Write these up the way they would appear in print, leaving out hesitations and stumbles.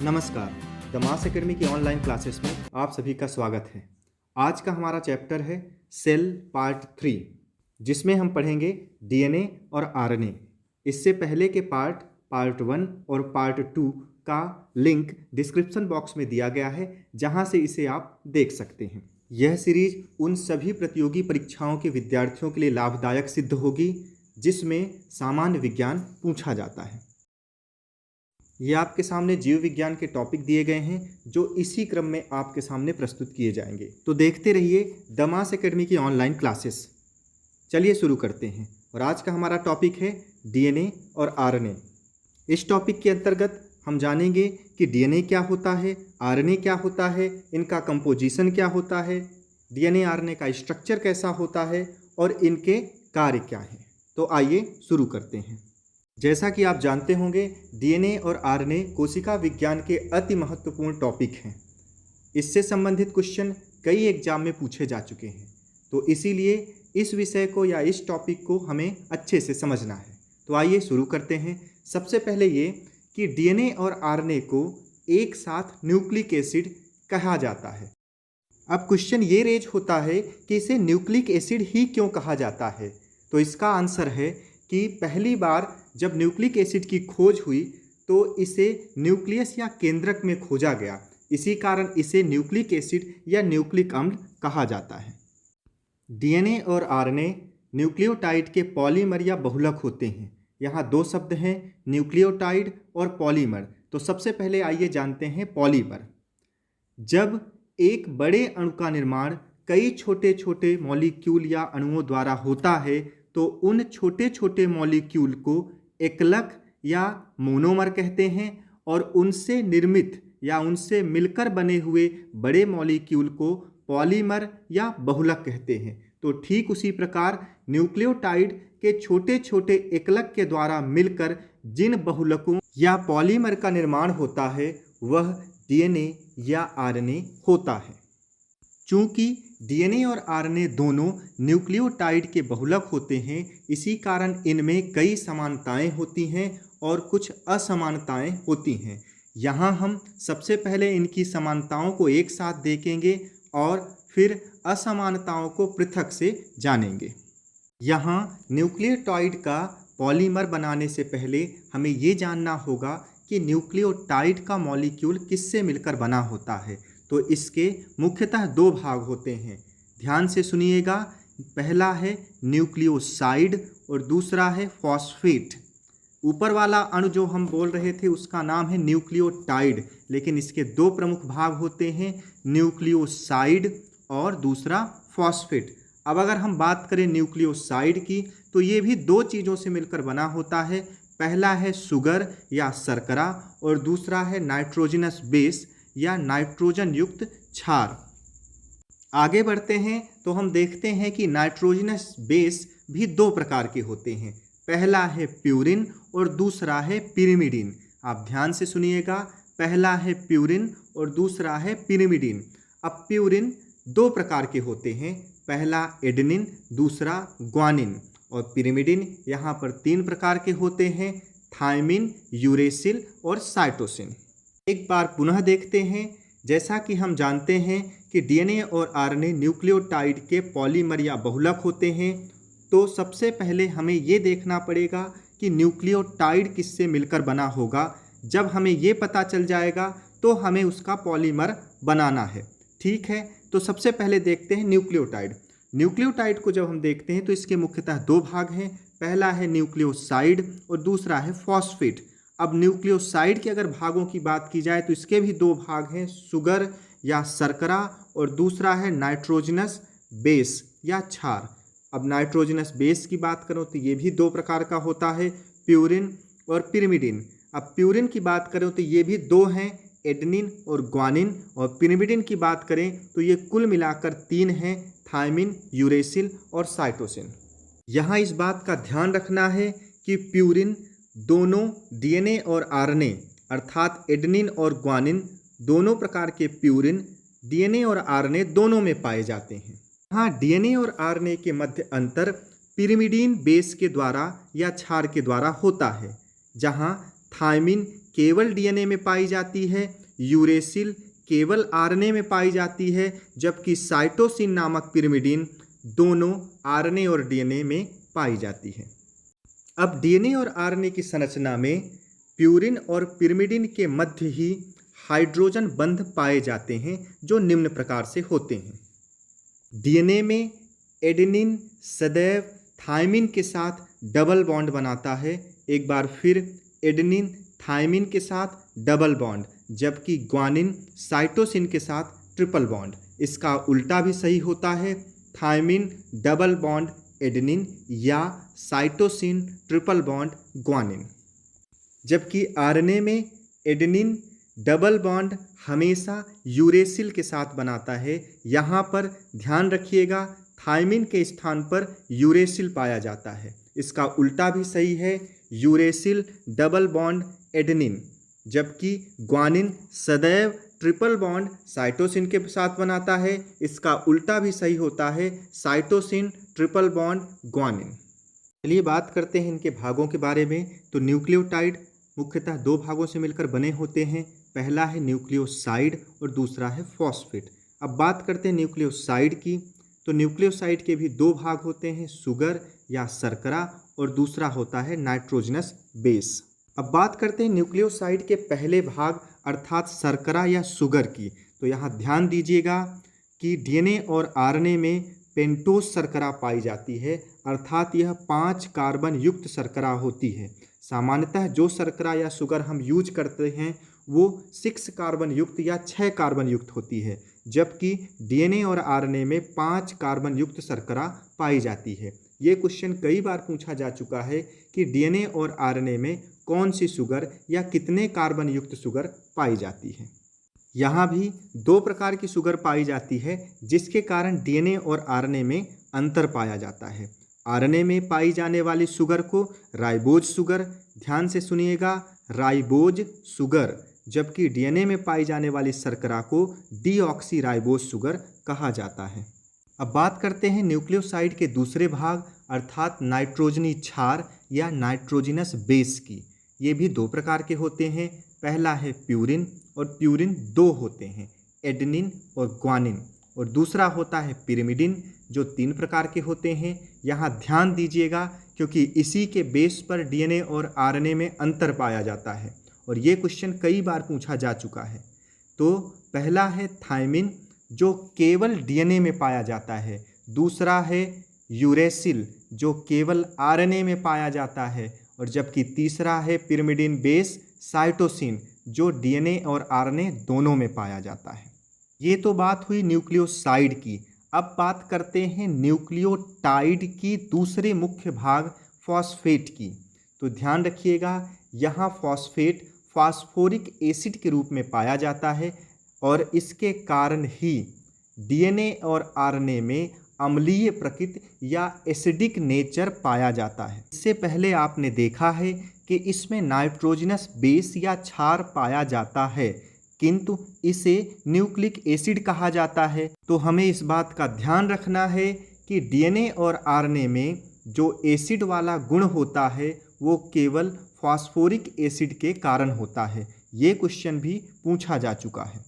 नमस्कार। The mass academy की online classes में आप सभी का स्वागत है। आज का हमारा चैप्टर है सेल पार्ट 3, जिसमें हम पढ़ेंगे डीएनए और आरएनए। इससे पहले के पार्ट 1 और पार्ट 2 का लिंक डिस्क्रिप्शन बॉक्स में दिया गया है, जहां से इसे आप देख सकते हैं। यह सीरीज उन सभी प्रतियोगी परीक्षाओं के विद्यार्थियों के लिए लाभदायक सिद्ध होगी जिसमें सामान्य विज्ञान पूछा जाता है। ये आपके सामने जीव विज्ञान के टॉपिक दिए गए हैं, जो इसी क्रम में आपके सामने प्रस्तुत किए जाएंगे। तो देखते रहिए द मास एकेडमी की ऑनलाइन क्लासेस। चलिए शुरू करते हैं। और आज का हमारा टॉपिक है डीएनए और आरएनए। इस टॉपिक के अंतर्गत हम जानेंगे कि डीएनए क्या होता है, आरएनए क्या होता है, इनका कंपोजिशन क्या होता है, डीएनए आरएनए का स्ट्रक्चर कैसा होता है और इनके कार्य क्या हैं। तो आइए शुरू करते हैं। जैसा कि आप जानते होंगे, डीएनए और आरएनए कोशिका विज्ञान के अति महत्वपूर्ण टॉपिक हैं। इससे संबंधित क्वेश्चन कई एग्जाम में पूछे जा चुके हैं, तो इसीलिए इस विषय को या इस टॉपिक को हमें अच्छे से समझना है। तो आइए शुरू करते हैं। सबसे पहले ये कि डीएनए और आरएनए को एक साथ न्यूक्लिक एसिड कहा जाता है। अब क्वेश्चन ये रेज होता है कि इसे न्यूक्लिक एसिड ही क्यों कहा जाता है। तो इसका आंसर है कि पहली बार जब न्यूक्लिक एसिड की खोज हुई तो इसे न्यूक्लियस या केंद्रक में खोजा गया। इसी कारण इसे न्यूक्लिक एसिड या न्यूक्लिक अम्ल कहा जाता है। डीएनए और आरएनए न्यूक्लियोटाइड के पॉलीमर या बहुलक होते हैं। यहाँ दो शब्द हैं, न्यूक्लियोटाइड और पॉलीमर। तो सबसे पहले आइए जानते हैं पॉलीमर। जब एक बड़े अणु का निर्माण कई छोटे छोटे मॉलिक्यूल या अणुओं द्वारा होता है तो उन छोटे छोटे मॉलिक्यूल को एकलक या मोनोमर कहते हैं, और उनसे निर्मित या उनसे मिलकर बने हुए बड़े मॉलिक्यूल को पॉलीमर या बहुलक कहते हैं। तो ठीक उसी प्रकार न्यूक्लियोटाइड के छोटे छोटे एकलक के द्वारा मिलकर जिन बहुलकों या पॉलीमर का निर्माण होता है वह डीएनए या आरएनए होता है। चूँकि डीएनए और आरएनए दोनों न्यूक्लियोटाइड के बहुलक होते हैं, इसी कारण इनमें कई समानताएं होती हैं और कुछ असमानताएं होती हैं। यहाँ हम सबसे पहले इनकी समानताओं को एक साथ देखेंगे और फिर असमानताओं को पृथक से जानेंगे। यहाँ न्यूक्लियोटाइड का पॉलीमर बनाने से पहले हमें ये जानना होगा कि न्यूक्लियोटाइड का मॉलिक्यूल किससे मिलकर बना होता है। तो इसके मुख्यतः दो भाग होते हैं, ध्यान से सुनिएगा। पहला है न्यूक्लियोसाइड और दूसरा है फॉस्फेट। ऊपर वाला अणु जो हम बोल रहे थे उसका नाम है न्यूक्लियोटाइड, लेकिन इसके दो प्रमुख भाग होते हैं, न्यूक्लियोसाइड और दूसरा फॉस्फेट। अब अगर हम बात करें न्यूक्लियोसाइड की, तो ये भी दो चीज़ों से मिलकर बना होता है। पहला है सुगर या शर्करा और दूसरा है नाइट्रोजनस बेस या नाइट्रोजन युक्त क्षार। आगे बढ़ते हैं तो हम देखते हैं कि नाइट्रोजनस बेस भी दो प्रकार के होते हैं। पहला है प्यूरिन और दूसरा है पिरिमिडिन। आप ध्यान से सुनिएगा, पहला है प्यूरिन और दूसरा है पिरिमिडिन। अब प्यूरिन दो प्रकार के होते हैं, पहला एडेनिन, दूसरा ग्वानिन, और पिरिमिडिन यहाँ पर तीन प्रकार के होते हैं, थायमिन, यूरेसिल और साइटोसिन। एक बार पुनः देखते हैं। जैसा कि हम जानते हैं कि डीएनए और आरएनए न्यूक्लियोटाइड के पॉलीमर या बहुलक होते हैं, तो सबसे पहले हमें ये देखना पड़ेगा कि न्यूक्लियोटाइड किससे मिलकर बना होगा। जब हमें ये पता चल जाएगा तो हमें उसका पॉलीमर बनाना है। ठीक है, तो सबसे पहले देखते हैं न्यूक्लियोटाइड। न्यूक्लियोटाइड को जब हम देखते हैं तो इसके मुख्यतः दो भाग हैं, पहला है न्यूक्लियोसाइड और दूसरा है फॉस्फेट। अब न्यूक्लियोसाइड के अगर भागों की बात की जाए तो इसके भी दो भाग हैं, सुगर या शर्करा और दूसरा है नाइट्रोजनस बेस या क्षार। अब नाइट्रोजनस बेस की बात करो तो ये भी दो प्रकार का होता है, प्यूरिन और पिरिमिडिन। अब प्यूरिन की बात करें तो ये भी दो हैं, एडेनिन और ग्वानिन, और पिरिमिडिन की बात करें तो ये कुल मिलाकर तीन हैं, थायमिन, यूरेसिल और साइटोसिन। यहाँ इस बात का ध्यान रखना है कि प्यूरिन दोनों डीएनए और आरएनए अर्थात एडेनिन और ग्वानिन दोनों प्रकार के प्यूरिन डीएनए और आरएनए दोनों में पाए जाते हैं। यहाँ डीएनए और आरएनए के मध्य अंतर पिरिमिडीन बेस के द्वारा या क्षार के द्वारा होता है, जहाँ थायमिन केवल डीएनए में पाई जाती है, यूरेसिल केवल आरएनए में पाई जाती है, जबकि साइटोसिन नामक पिरिमिडीन दोनों आरएनए और डीएनए में पाई जाती है। अब डीएनए और आरएनए की संरचना में प्यूरिन और पिरिमिडीन के मध्य ही हाइड्रोजन बंध पाए जाते हैं, जो निम्न प्रकार से होते हैं। डीएनए में एडेनिन सदैव थायमिन के साथ डबल बॉन्ड बनाता है, एक बार फिर एडेनिन थायमिन के साथ डबल बॉन्ड, जबकि ग्वानिन साइटोसिन के साथ ट्रिपल बॉन्ड। इसका उल्टा भी सही होता है, थायमिन डबल बॉन्ड एडेनिन या साइटोसिन ट्रिपल बॉन्ड ग्वानिन। जबकि आरएनए में एडेनिन डबल बॉन्ड हमेशा यूरेसिल के साथ बनाता है। यहाँ पर ध्यान रखिएगा, थायमिन के स्थान पर यूरेसिल पाया जाता है। इसका उल्टा भी सही है, यूरेसिल डबल बॉन्ड एडेनिन, जबकि ग्वानिन सदैव ट्रिपल बॉन्ड साइटोसिन के साथ बनाता है। इसका उल्टा भी सही होता है, साइटोसिन ट्रिपल बॉन्ड ग्वानिन। चलिए बात करते हैं इनके भागों के बारे में। तो न्यूक्लियोटाइड मुख्यतः दो भागों से मिलकर बने होते हैं, पहला है न्यूक्लियोसाइड और दूसरा है फॉस्फेट। अब बात करते हैं न्यूक्लियोसाइड की। तो न्यूक्लियोसाइड के भी दो भाग होते हैं, शुगर या शर्करा, और दूसरा होता है नाइट्रोजनस बेस। अब बात करते हैं न्यूक्लियोसाइड के पहले भाग अर्थात शर्करा या शुगर की। तो यहाँ ध्यान दीजिएगा कि डीएनए और आरएनए में पेंटोज शर्करा पाई जाती है, अर्थात यह 5 कार्बन युक्त शर्करा होती है। सामान्यतः जो शर्करा या शुगर हम यूज करते हैं वो 6 कार्बन युक्त या 6 कार्बन युक्त होती है, जबकि डीएनए और आरएनए में 5 कार्बन युक्त शर्करा पाई जाती है। ये क्वेश्चन कई बार पूछा जा चुका है कि डीएनए और आरएनए में कौन सी शुगर या कितने कार्बन युक्त शुगर पाई जाती है। यहाँ भी 2 प्रकार की शुगर पाई जाती है, जिसके कारण डीएनए और आरएनए में अंतर पाया जाता है। आरएनए में पाई जाने वाली शुगर को राइबोज शुगर, ध्यान से सुनिएगा, राइबोज शुगर, जबकि डीएनए में पाई जाने वाली शर्करा को डीऑक्सी राइबोज शुगर कहा जाता है। अब बात करते हैं न्यूक्लियोसाइड के दूसरे भाग अर्थात नाइट्रोजनी क्षार या नाइट्रोजिनस बेस की। ये भी 2 प्रकार के होते हैं, पहला है प्यूरिन, और प्यूरिन 2 होते हैं, एडेनिन और ग्वानिन, और दूसरा होता है पिरिमिडिन, जो 3 प्रकार के होते हैं। यहाँ ध्यान दीजिएगा क्योंकि इसी के बेस पर डीएनए और आरएनए में अंतर पाया जाता है और ये क्वेश्चन कई बार पूछा जा चुका है। तो पहला है थायमिन, जो केवल डीएनए में पाया जाता है, दूसरा है यूरेसिल, जो केवल आरएनए में पाया जाता है, और जबकि तीसरा है पिरिमिडिन बेस साइटोसिन, जो डीएनए और आरएनए दोनों में पाया जाता है। ये तो बात हुई न्यूक्लियोसाइड की। अब बात करते हैं न्यूक्लियोटाइड की दूसरे मुख्य भाग फॉस्फेट की। तो ध्यान रखिएगा, यहाँ फॉस्फेट फास्फोरिक एसिड के रूप में पाया जाता है और इसके कारण ही डीएनए और आरएनए में अम्लीय प्रकृति या एसिडिक नेचर पाया जाता है। इससे पहले आपने देखा है कि इसमें नाइट्रोजनस बेस या क्षार पाया जाता है, किंतु इसे न्यूक्लिक एसिड कहा जाता है। तो हमें इस बात का ध्यान रखना है कि डीएनए और आरएनए में जो एसिड वाला गुण होता है वो केवल फास्फोरिक एसिड के कारण होता है। ये क्वेश्चन भी पूछा जा चुका है।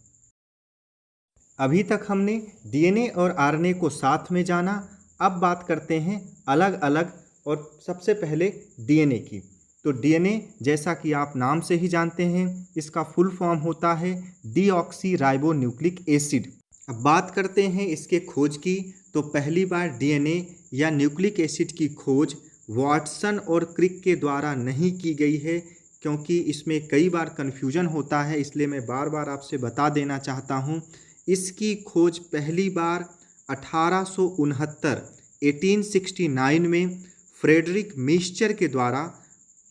अभी तक हमने डीएनए और आरएनए को साथ में जाना। अब बात करते हैं अलग अलग, और सबसे पहले डीएनए की। तो डीएनए जैसा कि आप नाम से ही जानते हैं, इसका फुल फॉर्म होता है डीऑक्सी राइबो न्यूक्लिक एसिड। अब बात करते हैं इसके खोज की। तो पहली बार डीएनए या न्यूक्लिक एसिड की खोज वाटसन और क्रिक के द्वारा नहीं की गई है, क्योंकि इसमें कई बार कन्फ्यूजन होता है, इसलिए मैं बार बार आपसे बता देना चाहता हूँ। इसकी खोज पहली बार 1869 में फ्रेडरिक मिक्सचर के द्वारा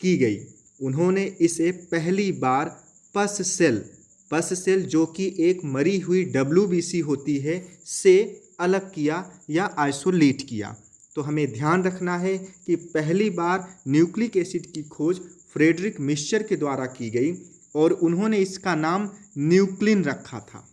की गई। उन्होंने इसे पहली बार पस सेल जो कि एक मरी हुई WBC होती है से अलग किया या आइसोलेट किया। तो हमें ध्यान रखना है कि पहली बार न्यूक्लिक एसिड की खोज फ्रेडरिक मिक्सचर के द्वारा की गई और उन्होंने इसका नाम न्यूक्लिन रखा था,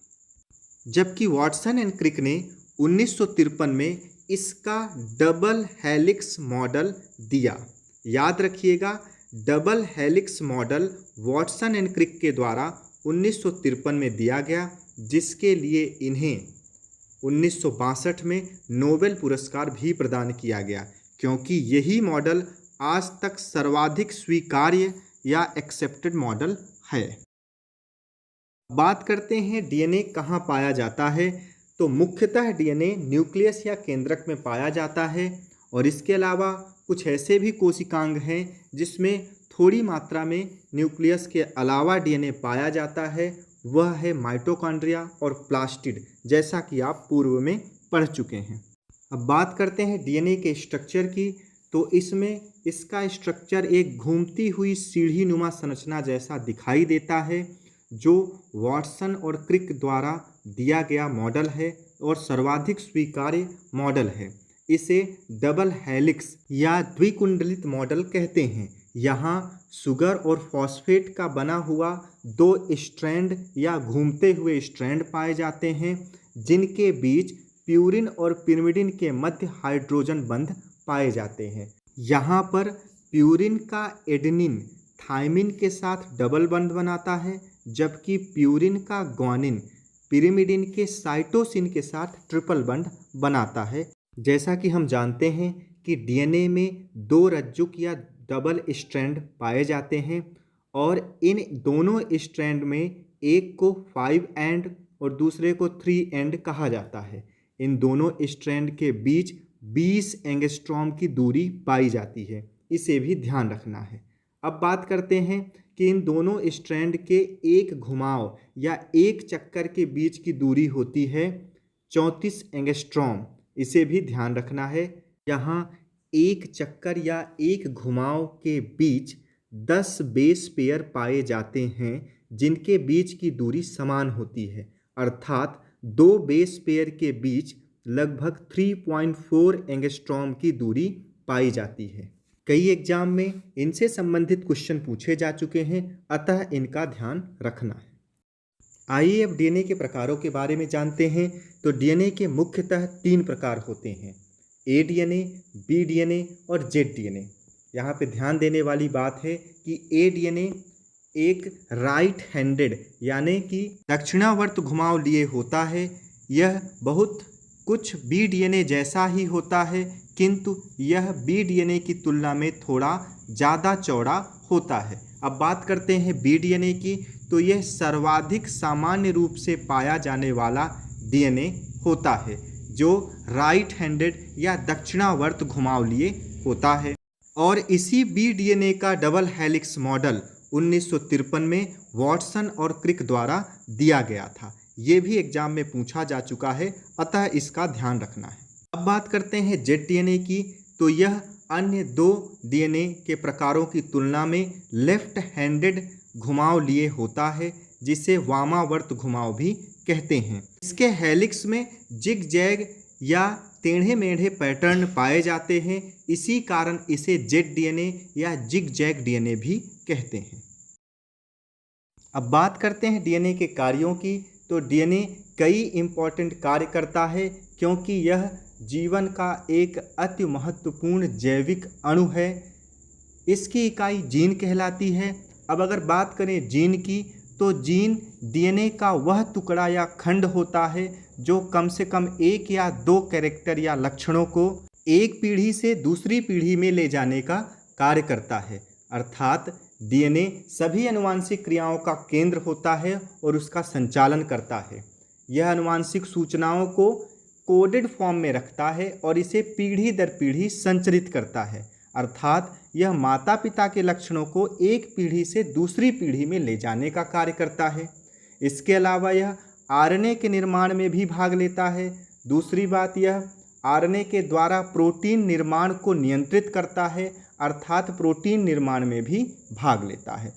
जबकि वाटसन एंड क्रिक ने 1953 में इसका डबल हेलिक्स मॉडल दिया। याद रखिएगा, double helix model Watson and Crick के द्वारा 1953 में दिया गया, जिसके लिए इन्हें 1962 में नोबेल पुरस्कार भी प्रदान किया गया, क्योंकि यही मॉडल आज तक सर्वाधिक स्वीकार्य या एक्सेप्टेड मॉडल है। बात करते हैं डीएनए कहाँ पाया जाता है। तो मुख्यतः डीएनए न्यूक्लियस या केंद्रक में पाया जाता है, और इसके अलावा कुछ ऐसे भी कोशिकांग हैं जिसमें थोड़ी मात्रा में न्यूक्लियस के अलावा डीएनए पाया जाता है। वह है माइटोकॉन्ड्रिया और प्लास्टिड, जैसा कि आप पूर्व में पढ़ चुके हैं। अब बात करते हैं डीएनए के स्ट्रक्चर की। तो इसमें इसका स्ट्रक्चर एक घूमती हुई सीढ़ी नुमा संरचना जैसा दिखाई देता है, जो वॉटसन और क्रिक द्वारा दिया गया मॉडल है और सर्वाधिक स्वीकार्य मॉडल है। इसे डबल हेलिक्स या द्विकुंडलित मॉडल कहते हैं। यहाँ सुगर और फॉस्फेट का बना हुआ 2 स्ट्रैंड या घूमते हुए स्ट्रैंड पाए जाते हैं, जिनके बीच प्यूरिन और पिरिमिडिन के मध्य हाइड्रोजन बंध पाए जाते हैं। यहाँ पर प्यूरिन का एडेनिन थाइमिन के साथ डबल बंध बनाता है, जबकि प्यूरिन का ग्वानिन पिरिमिडिन के साइटोसिन के साथ ट्रिपल बंध बनाता है। जैसा कि हम जानते हैं कि डीएनए में 2 रज्जुक या डबल स्ट्रैंड पाए जाते हैं, और इन दोनों स्ट्रैंड में एक को 5 एंड और दूसरे को 3 एंड कहा जाता है। इन दोनों स्ट्रैंड के बीच 20 एंगस्ट्रॉम की दूरी पाई जाती है, इसे भी ध्यान रखना है। अब बात करते हैं कि इन दोनों स्ट्रैंड के एक घुमाव या एक चक्कर के बीच की दूरी होती है 34 एंगस्ट्रॉम, इसे भी ध्यान रखना है। यहाँ एक चक्कर या एक घुमाव के बीच 10 बेस पेयर पाए जाते हैं, जिनके बीच की दूरी समान होती है, अर्थात 2 बेस पेयर के बीच लगभग 3.4 एंगस्ट्रॉम की दूरी पाई जाती है। कई एग्जाम में इनसे संबंधित क्वेश्चन पूछे जा चुके हैं, अतः इनका ध्यान रखना है। आइए अब डीएनए के प्रकारों के बारे में जानते हैं। तो डीएनए के मुख्यतः 3 प्रकार होते हैं, ए डीएनए, बी डीएनए और जेड डीएनए। यहाँ पे ध्यान देने वाली बात है कि ए डीएनए एक राइट हैंडेड यानी कि दक्षिणावर्त घुमाव लिए होता है। यह बहुत कुछ बी डीएनए जैसा ही होता है, किंतु यह बी डीएनए की तुलना में थोड़ा ज़्यादा चौड़ा होता है। अब बात करते हैं बी डीएनए की। तो यह सर्वाधिक सामान्य रूप से पाया जाने वाला डीएनए होता है, जो राइट हैंडेड या दक्षिणावर्त घुमाव लिए होता है। और इसी बी डीएनए का डबल हेलिक्स मॉडल 1953 में वॉटसन और क्रिक द्वारा दिया गया था। ये भी एग्जाम में पूछा जा चुका है, अतः इसका ध्यान रखना है। अब बात करते हैं जेड डीएनए की। तो यह अन्य 2 डीएनए के प्रकारों की तुलना में लेफ्ट हैंडेड घुमाव लिए होता है, जिसे वामावर्त घुमाव भी कहते हैं। इसके हेलिक्स में जिग जैग या टेढ़े मेढ़े पैटर्न पाए जाते हैं, इसी कारण इसे जेड डीएनए या जिग जैग डीएनए भी कहते हैं। अब बात करते हैं डीएनए के कार्यों की। तो डीएनए कई इम्पॉर्टेंट कार्य करता है, क्योंकि यह जीवन का एक अति महत्वपूर्ण जैविक अणु है। इसकी इकाई जीन कहलाती है। अब अगर बात करें जीन की, तो जीन डीएनए का वह टुकड़ा या खंड होता है जो कम से कम 1 या 2 कैरेक्टर या लक्षणों को एक पीढ़ी से दूसरी पीढ़ी में ले जाने का कार्य करता है। अर्थात डीएनए सभी आनुवांशिक क्रियाओं का केंद्र होता है और उसका संचालन करता है। यह आनुवांशिक सूचनाओं को कोडेड फॉर्म में रखता है और इसे पीढ़ी दर पीढ़ी संचरित करता है। अर्थात यह माता पिता के लक्षणों को एक पीढ़ी से दूसरी पीढ़ी में ले जाने का कार्य करता है। इसके अलावा यह आरएनए के निर्माण में भी भाग लेता है। दूसरी बात, यह आरएनए के द्वारा प्रोटीन निर्माण को नियंत्रित करता है, अर्थात प्रोटीन निर्माण में भी भाग लेता है।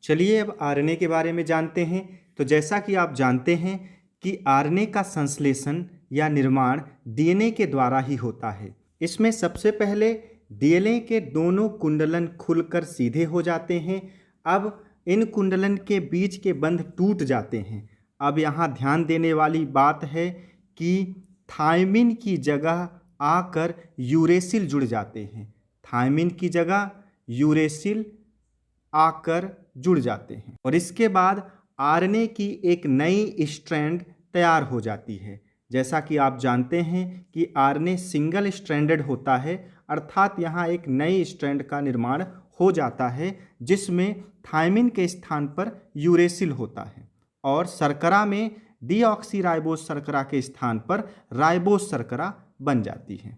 चलिए अब आरएनए के बारे में जानते हैं। तो जैसा कि आप जानते हैं कि आरएनए का संश्लेषण या निर्माण डीएनए के द्वारा ही होता है। इसमें सबसे पहले डीएनए के दोनों कुंडलन खुलकर सीधे हो जाते हैं। अब इन कुंडलन के बीच के बंध टूट जाते हैं। अब यहाँ ध्यान देने वाली बात है कि थायमिन की जगह आकर यूरेसिल जुड़ जाते हैं। थायमिन की जगह यूरेसिल आकर जुड़ जाते हैं और इसके बाद आरएनए की एक नई स्ट्रैंड तैयार हो जाती है। जैसा कि आप जानते हैं कि आरएनए सिंगल स्ट्रैंडेड होता है, अर्थात यहाँ एक नई स्ट्रैंड का निर्माण हो जाता है जिसमें थायमिन के स्थान पर यूरेसिल होता है और शर्करा में डीऑक्सीराइबोस शर्करा के स्थान पर राइबोस शर्करा बन जाती है।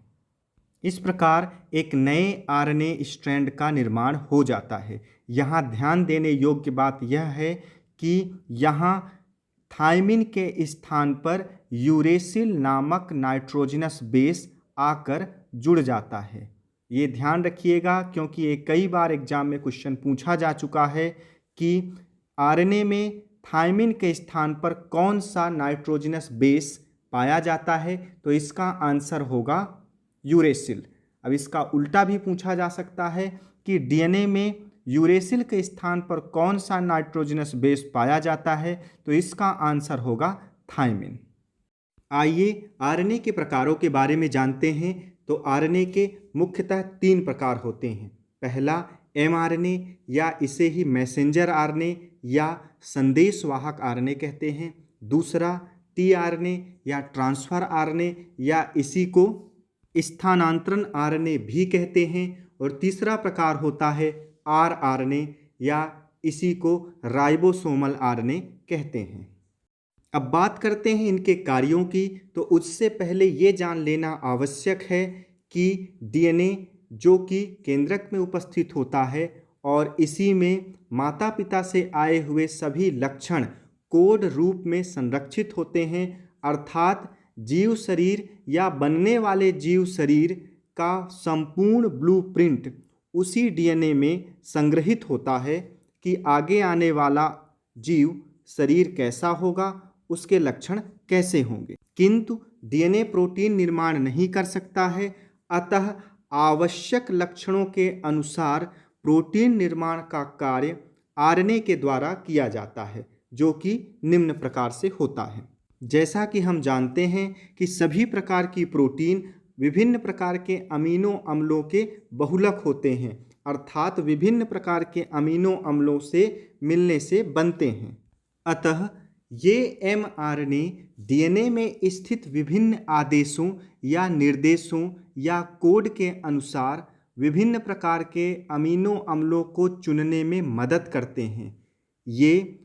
इस प्रकार एक नए आरएनए स्ट्रैंड का निर्माण हो जाता है। यहाँ ध्यान देने योग्य बात यह है कि यहाँ थायमिन के स्थान पर यूरेसिल नामक नाइट्रोजनस बेस आकर जुड़ जाता है। ये ध्यान रखिएगा क्योंकि ये कई बार एग्जाम में क्वेश्चन पूछा जा चुका है कि आरएनए में थायमिन के स्थान पर कौन सा नाइट्रोजनस बेस पाया जाता है, तो इसका आंसर होगा यूरेसिल। अब इसका उल्टा भी पूछा जा सकता है कि डीएनए में यूरेसिल के स्थान पर कौन सा नाइट्रोजनस बेस पाया जाता है, तो इसका आंसर होगा थायमिन। आइए आरएनए के प्रकारों के बारे में जानते हैं। तो आरएनए के मुख्यतः 3 प्रकार होते हैं। पहला एमआरएनए या इसे ही मैसेंजर आरएनए या संदेशवाहक आरएनए कहते हैं। दूसरा टीआरएनए या ट्रांसफर आरएनए या इसी को स्थानांतरण आरएनए भी कहते हैं। और तीसरा प्रकार होता है आरआरएनए या इसी को राइबोसोमल आरएनए कहते हैं। अब बात करते हैं इनके कार्यों की। तो उससे पहले ये जान लेना आवश्यक है कि डीएनए जो कि केंद्रक में उपस्थित होता है और इसी में माता पिता से आए हुए सभी लक्षण कोड रूप में संरक्षित होते हैं, अर्थात जीव शरीर या बनने वाले जीव शरीर का संपूर्ण ब्लूप्रिंट उसी डीएनए में संग्रहित होता है कि आगे आने वाला जीव शरीर कैसा होगा, उसके लक्षण कैसे होंगे। किंतु डीएनए प्रोटीन निर्माण नहीं कर सकता है, अतः आवश्यक लक्षणों के अनुसार प्रोटीन निर्माण का कार्य आरएनए के द्वारा किया जाता है, जो कि निम्न प्रकार से होता है। जैसा कि हम जानते हैं कि सभी प्रकार की प्रोटीन विभिन्न प्रकार के अमीनो अम्लों के बहुलक होते हैं, अर्थात विभिन्न प्रकार के अमीनो अम्लों से मिलने से बनते हैं। अतः ये एमआरएनए डीएनए में स्थित विभिन्न आदेशों या निर्देशों या कोड के अनुसार विभिन्न प्रकार के अमीनो अम्लों को चुनने में मदद करते हैं। ये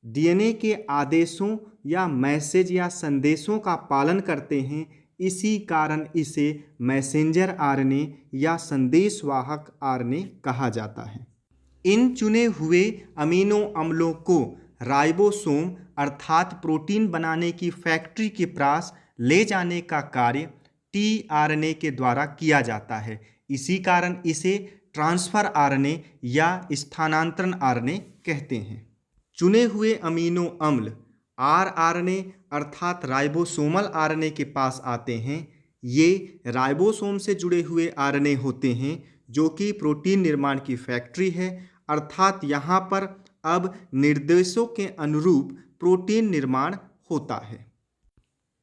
डीएनए के आदेशों या मैसेज या संदेशों का पालन करते हैं, इसी कारण इसे मैसेंजर आरएनए या संदेशवाहक आरएनए कहा जाता है। इन चुने हुए अमीनो अम्लों को राइबोसोम अर्थात प्रोटीन बनाने की फैक्ट्री के पास ले जाने का कार्य टीआरएनए के द्वारा किया जाता है। इसी कारण इसे ट्रांसफर आरएनए या स्थानांतरण आरएनए कहते हैं। चुने हुए अमीनो अम्ल आरआरएनए अर्थात राइबोसोमल आरएनए के पास आते हैं। ये राइबोसोम से जुड़े हुए आरएनए होते हैं जो कि प्रोटीन निर्माण की फैक्ट्री है, अर्थात यहाँ पर अब निर्देशों के अनुरूप प्रोटीन निर्माण होता है।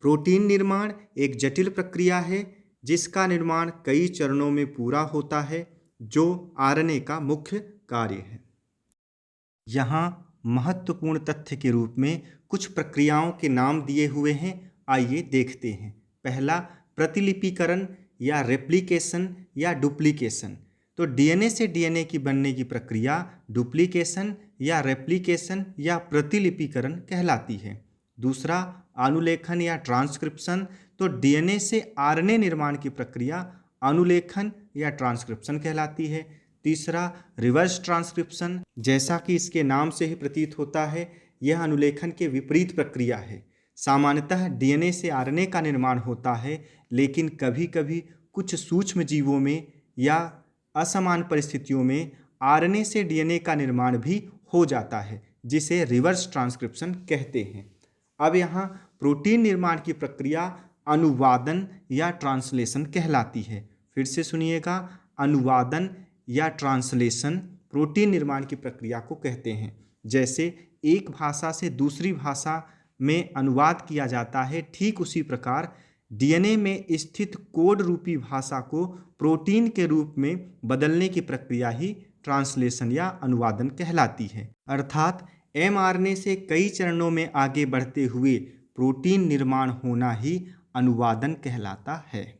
प्रोटीन निर्माण एक जटिल प्रक्रिया है जिसका निर्माण कई चरणों में पूरा होता है, जो आरएनए का मुख्य कार्य है। यहाँ महत्वपूर्ण तथ्य के रूप में कुछ प्रक्रियाओं के नाम दिए हुए हैं, आइए देखते हैं। पहला प्रतिलिपिकरण या रेप्लिकेशन या डुप्लीकेशन। तो डीएनए से डीएनए की बनने की प्रक्रिया डुप्लीकेशन या रेप्लिकेशन या प्रतिलिपिकरण कहलाती है। दूसरा अनुलेखन या ट्रांसक्रिप्शन। तो डीएनए से आरएनए निर्माण की प्रक्रिया अनुलेखन या ट्रांसक्रिप्शन कहलाती है। तीसरा रिवर्स ट्रांसक्रिप्शन, जैसा कि इसके नाम से ही प्रतीत होता है, यह अनुलेखन के विपरीत प्रक्रिया है। सामान्यतः डीएनए से आरएनए का निर्माण होता है, लेकिन कभी कभी कुछ सूक्ष्म जीवों में या असमान परिस्थितियों में आरएनए से डीएनए का निर्माण भी हो जाता है, जिसे रिवर्स ट्रांसक्रिप्शन कहते हैं। अब यहाँ प्रोटीन निर्माण की प्रक्रिया अनुवादन या ट्रांसलेशन कहलाती है। फिर से सुनिएगा, अनुवादन या ट्रांसलेशन प्रोटीन निर्माण की प्रक्रिया को कहते हैं। जैसे एक भाषा से दूसरी भाषा में अनुवाद किया जाता है, ठीक उसी प्रकार डीएनए में स्थित कोड रूपी भाषा को प्रोटीन के रूप में बदलने की प्रक्रिया ही ट्रांसलेशन या अनुवादन कहलाती है। अर्थात एमआरएनए से कई चरणों में आगे बढ़ते हुए प्रोटीन निर्माण होना ही अनुवादन कहलाता है।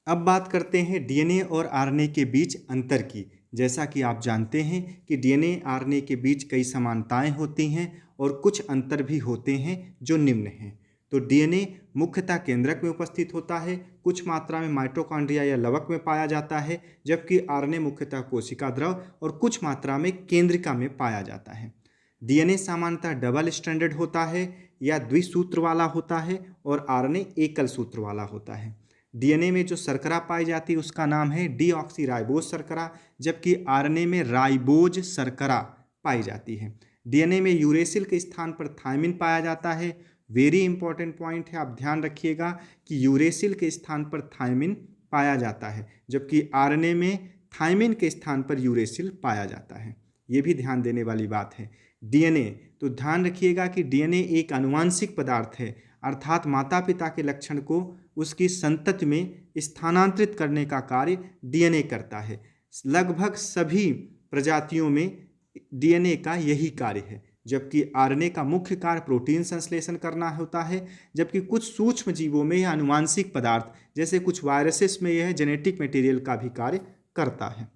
अब बात करते हैं डीएनए और आरएनए के बीच अंतर की। जैसा कि आप जानते हैं कि डीएनए आरएनए के बीच कई समानताएं होती हैं और कुछ अंतर भी होते हैं जो निम्न हैं। तो डीएनए मुख्यतः केंद्रक में उपस्थित होता है, कुछ मात्रा में माइटोकॉन्ड्रिया या लवक में पाया जाता है, जबकि आरएनए मुख्यतः कोशिका द्रव और कुछ मात्रा में केंद्रिका में पाया जाता है। डीएनए सामान्यतः डबल स्ट्रैंडेड होता है या द्विसूत्र वाला होता है और आरएनए एकल सूत्र वाला होता है। डीएनए में जो शर्करा पाई जाती है उसका नाम है डीऑक्सीराइबोज शर्करा, जबकि आरएनए में राइबोज शर्करा पाई जाती है। डीएनए में यूरेसिल के स्थान पर थायमिन पाया जाता है। वेरी इंपॉर्टेंट पॉइंट है, आप ध्यान रखिएगा कि यूरेसिल के स्थान पर थायमिन पाया जाता है, जबकि आरएनए में थायमिन के स्थान पर यूरेसिल पाया जाता है। ये भी ध्यान देने वाली बात है। डीएनए, तो ध्यान रखिएगा कि डीएनए एक आनुवांशिक पदार्थ है, अर्थात माता पिता के लक्षण को उसकी संतति में स्थानांतरित करने का कार्य डीएनए करता है। लगभग सभी प्रजातियों में डीएनए का यही कार्य है, जबकि आरएनए का मुख्य कार्य प्रोटीन संश्लेषण करना होता है, जबकि कुछ सूक्ष्म जीवों में यह आनुवांशिक पदार्थ जैसे कुछ वायरसेस में यह जेनेटिक मटेरियल का भी कार्य करता है।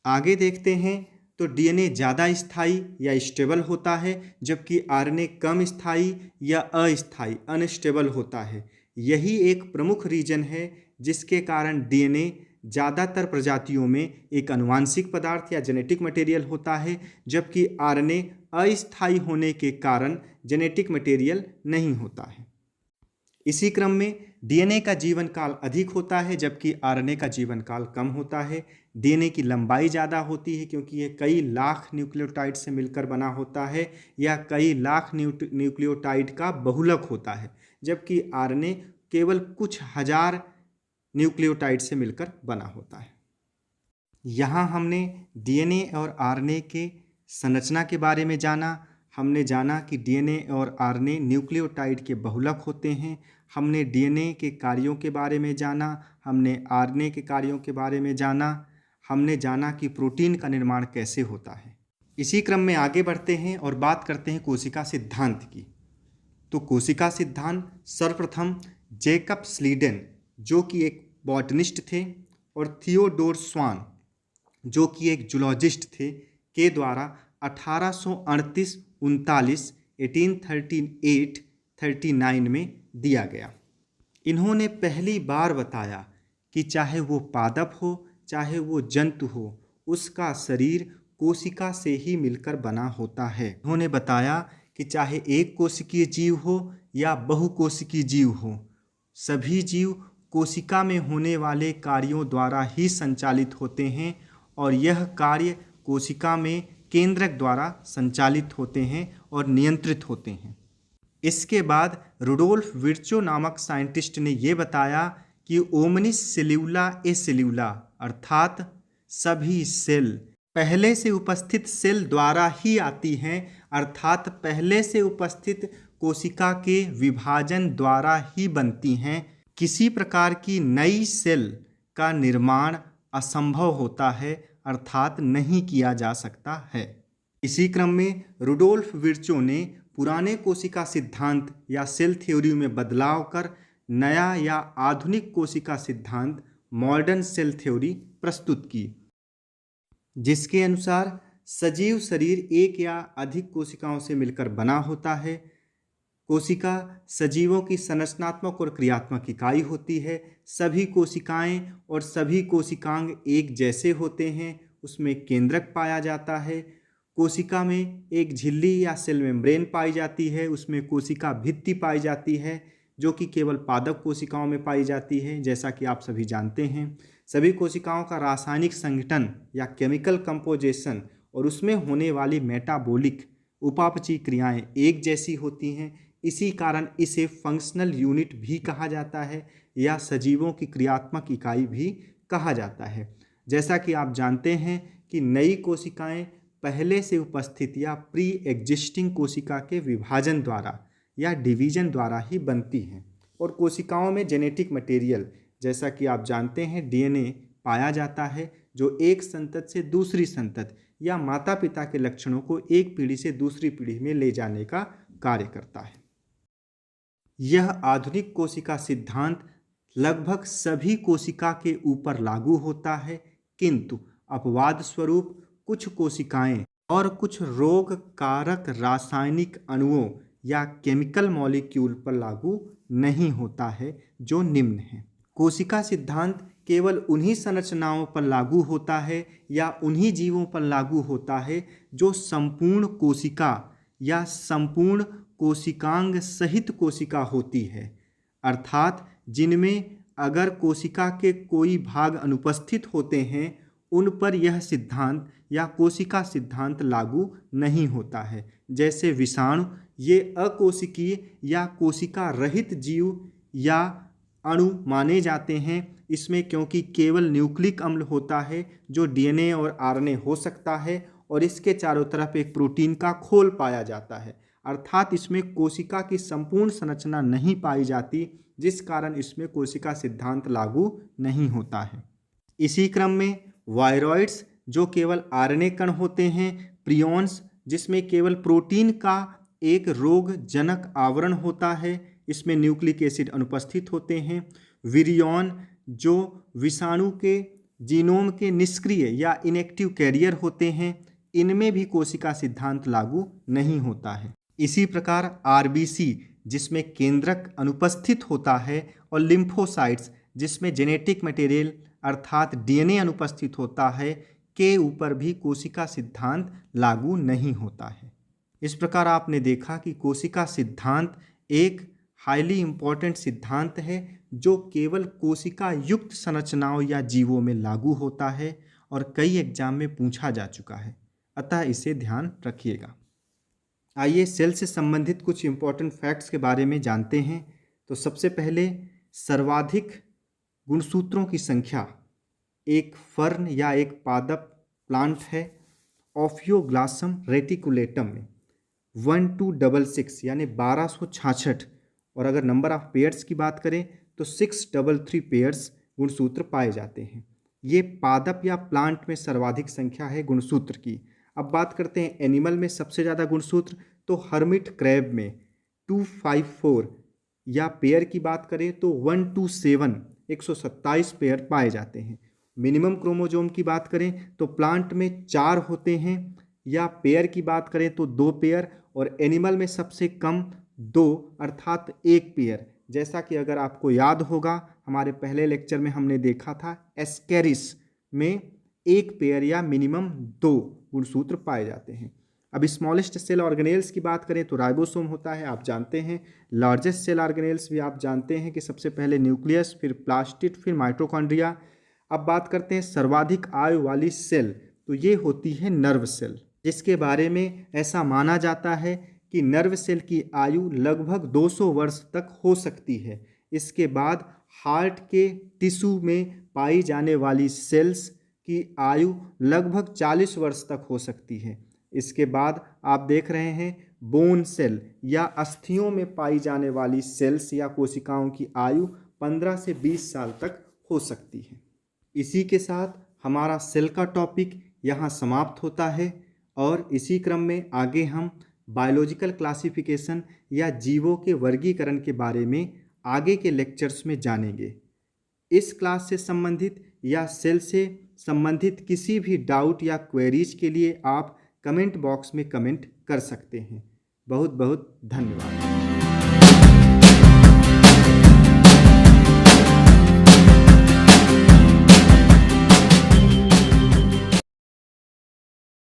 आगे देखते हैं तो डीएनए ज़्यादा स्थायी या स्टेबल होता है, जबकि आरएनए कम स्थायी या अस्थायी अनस्टेबल होता है। यही एक प्रमुख रीजन है जिसके कारण डीएनए ज़्यादातर प्रजातियों में एक आनुवांशिक पदार्थ या जेनेटिक मटेरियल होता है, जबकि आरएनए अस्थायी होने के कारण जेनेटिक मटेरियल नहीं होता है। इसी क्रम में डीएनए का जीवन काल अधिक होता है, जबकि आरएनए का जीवन काल कम होता है। डीएनए की लंबाई ज़्यादा होती है क्योंकि ये कई लाख न्यूक्लियोटाइड से मिलकर बना होता है या कई लाख न्यूक्लियोटाइड का बहुलक होता है, जबकि आरएनए केवल कुछ हजार न्यूक्लियोटाइड से मिलकर बना होता है। यहाँ हमने डीएनए और आरएनए के संरचना के बारे में जाना। हमने जाना कि डीएनए और आरएनए न्यूक्लियोटाइड के बहुलक होते हैं। हमने डीएनए के कार्यों के बारे में जाना, हमने आरएनए के कार्यों के बारे में जाना, हमने जाना कि प्रोटीन का निर्माण कैसे होता है। इसी क्रम में आगे बढ़ते हैं और बात करते हैं कोशिका सिद्धांत की। तो कोशिका सिद्धांत सर्वप्रथम जेकब स्लीडेन, जो कि एक बॉटनिस्ट थे, और थियोडोर स्वान, जो कि एक जूलॉजिस्ट थे, के द्वारा 1838-39 1838-39 में दिया गया। इन्होंने पहली बार बताया कि चाहे वो पादप हो चाहे वो जंतु हो, उसका शरीर कोशिका से ही मिलकर बना होता है। इन्होंने बताया कि चाहे एक कोशिकीय जीव हो या बहुकोशिकीय जीव हो, सभी जीव कोशिका में होने वाले कार्यों द्वारा ही संचालित होते हैं और यह कार्य कोशिका में केंद्रक द्वारा संचालित होते हैं और नियंत्रित होते हैं। इसके बाद रुडोल्फ विर्चो नामक साइंटिस्ट ने यह बताया कि ओमनिस सेल्यूला ए सेल्यूला, अर्थात सभी सेल पहले से उपस्थित सेल द्वारा ही आती हैं, अर्थात पहले से उपस्थित कोशिका के विभाजन द्वारा ही बनती हैं। किसी प्रकार की नई सेल का निर्माण असंभव होता है, अर्थात नहीं किया जा सकता है। इसी क्रम में रुडोल्फ विर्चो ने पुराने कोशिका सिद्धांत या सेल थ्योरी में बदलाव कर नया या आधुनिक कोशिका सिद्धांत मॉडर्न सेल थ्योरी प्रस्तुत की, जिसके अनुसार सजीव शरीर एक या अधिक कोशिकाओं से मिलकर बना होता है। कोशिका सजीवों की संरचनात्मक और क्रियात्मक इकाई होती है। सभी कोशिकाएं और सभी कोशिकांग एक जैसे होते हैं। उसमें केंद्रक पाया जाता है। कोशिका में एक झिल्ली या सेल मेम्ब्रेन पाई जाती है। उसमें कोशिका भित्ति पाई जाती है, जो कि केवल पादप कोशिकाओं में पाई जाती है, जैसा कि आप सभी जानते हैं। सभी कोशिकाओं का रासायनिक संगठन या केमिकल कंपोजिशन और उसमें होने वाली मेटाबॉलिक उपापचयी क्रियाएं एक जैसी होती हैं। इसी कारण इसे फंक्शनल यूनिट भी कहा जाता है या सजीवों की क्रियात्मक इकाई भी कहा जाता है। जैसा कि आप जानते हैं कि नई कोशिकाएं पहले से उपस्थित या प्री एग्जिस्टिंग कोशिका के विभाजन द्वारा या डिवीजन द्वारा ही बनती हैं। और कोशिकाओं में जेनेटिक मटेरियल, जैसा कि आप जानते हैं डीएनए पाया जाता है जो एक संतति से दूसरी संतति या माता पिता के लक्षणों को एक पीढ़ी से दूसरी पीढ़ी में ले जाने का कार्य करता है। यह आधुनिक कोशिका सिद्धांत लगभग सभी कोशिका के ऊपर लागू होता है, किंतु अपवाद स्वरूप कुछ कोशिकाएं और कुछ रोग कारक रासायनिक अणुओं या केमिकल मॉलिक्यूल पर लागू नहीं होता है, जो निम्न है। कोशिका सिद्धांत केवल उन्हीं संरचनाओं पर लागू होता है या उन्हीं जीवों पर लागू होता है जो संपूर्ण कोशिका या संपूर्ण कोशिकांग सहित कोशिका होती है, अर्थात जिनमें अगर कोशिका के कोई भाग अनुपस्थित होते हैं उन पर यह सिद्धांत या कोशिका सिद्धांत लागू नहीं होता है। जैसे विषाणु, ये अकोशिकीय या कोशिका रहित जीव या अणु माने जाते हैं। इसमें क्योंकि केवल न्यूक्लिक अम्ल होता है जो डीएनए और आरएनए हो सकता है और इसके चारों तरफ एक प्रोटीन का खोल पाया जाता है, अर्थात इसमें कोशिका की संपूर्ण संरचना नहीं पाई जाती, जिस कारण इसमें कोशिका सिद्धांत लागू नहीं होता है। इसी क्रम में वायरॉइड्स जो केवल आरएनए कण होते हैं, प्रियॉन्स जिसमें केवल प्रोटीन का एक रोगजनक आवरण होता है, इसमें न्यूक्लिक एसिड अनुपस्थित होते हैं, विरियॉन जो विषाणु के जीनोम के निष्क्रिय या इनएक्टिव कैरियर होते हैं, इनमें भी कोशिका सिद्धांत लागू नहीं होता है। इसी प्रकार आरबीसी जिसमें केंद्रक अनुपस्थित होता है और लिम्फोसाइट्स जिसमें जेनेटिक मटेरियल अर्थात डीएनए अनुपस्थित होता है के ऊपर भी कोशिका सिद्धांत लागू नहीं होता है। इस प्रकार आपने देखा कि कोशिका सिद्धांत एक हाईली इम्पॉर्टेंट सिद्धांत है जो केवल कोशिका युक्त संरचनाओं या जीवों में लागू होता है और कई एग्जाम में पूछा जा चुका है, अतः इसे ध्यान रखिएगा। आइए सेल से संबंधित कुछ इम्पॉर्टेंट फैक्ट्स के बारे में जानते हैं। तो सबसे पहले सर्वाधिक गुणसूत्रों की संख्या एक फर्न या एक पादप प्लांट है ऑफियोग्लासम रेटिकुलेटम में 1266 यानी 1266, और अगर नंबर ऑफ पेयर्स की बात करें तो 633 पेयर्स गुणसूत्र पाए जाते हैं। ये पादप या प्लांट में सर्वाधिक संख्या है गुणसूत्र की। अब बात करते हैं एनिमल में सबसे ज़्यादा गुणसूत्र, तो हर्मिट क्रैब में 254, या पेयर की बात करें तो 127 127 पेयर पाए जाते हैं। मिनिमम क्रोमोजोम की बात करें तो प्लांट में 4 होते हैं, या पेयर की बात करें तो 2 पेयर, और एनिमल में सबसे कम 2 अर्थात 1 पेयर। जैसा कि अगर आपको याद होगा हमारे पहले लेक्चर में हमने देखा था एस्केरिस में 1 पेयर या मिनिमम 2 गुणसूत्र पाए जाते हैं। अब स्मॉलेस्ट सेल ऑर्गेनेल्स की बात करें तो राइबोसोम होता है, आप जानते हैं। लार्जेस्ट सेल ऑर्गेनेल्स भी आप जानते हैं कि सबसे पहले न्यूक्लियस, फिर प्लास्टिड, फिर माइटोकॉन्ड्रिया। अब बात करते हैं सर्वाधिक आयु वाली सेल, तो ये होती है नर्व सेल, जिसके बारे में ऐसा माना जाता है कि नर्व सेल की आयु लगभग 200 वर्ष तक हो सकती है। इसके बाद हार्ट के टिश्यू में पाई जाने वाली सेल्स की आयु लगभग 40 वर्ष तक हो सकती है। इसके बाद आप देख रहे हैं बोन सेल या अस्थियों में पाई जाने वाली सेल्स या कोशिकाओं की आयु 15 से 20 साल तक हो सकती है। इसी के साथ हमारा सेल का टॉपिक यहाँ समाप्त होता है और इसी क्रम में आगे हम बायोलॉजिकल क्लासिफिकेशन या जीवों के वर्गीकरण के बारे में आगे के लेक्चर्स में जानेंगे। इस क्लास से संबंधित या सेल से संबंधित किसी भी डाउट या क्वेरीज के लिए आप कमेंट बॉक्स में कमेंट कर सकते हैं। बहुत बहुत धन्यवाद।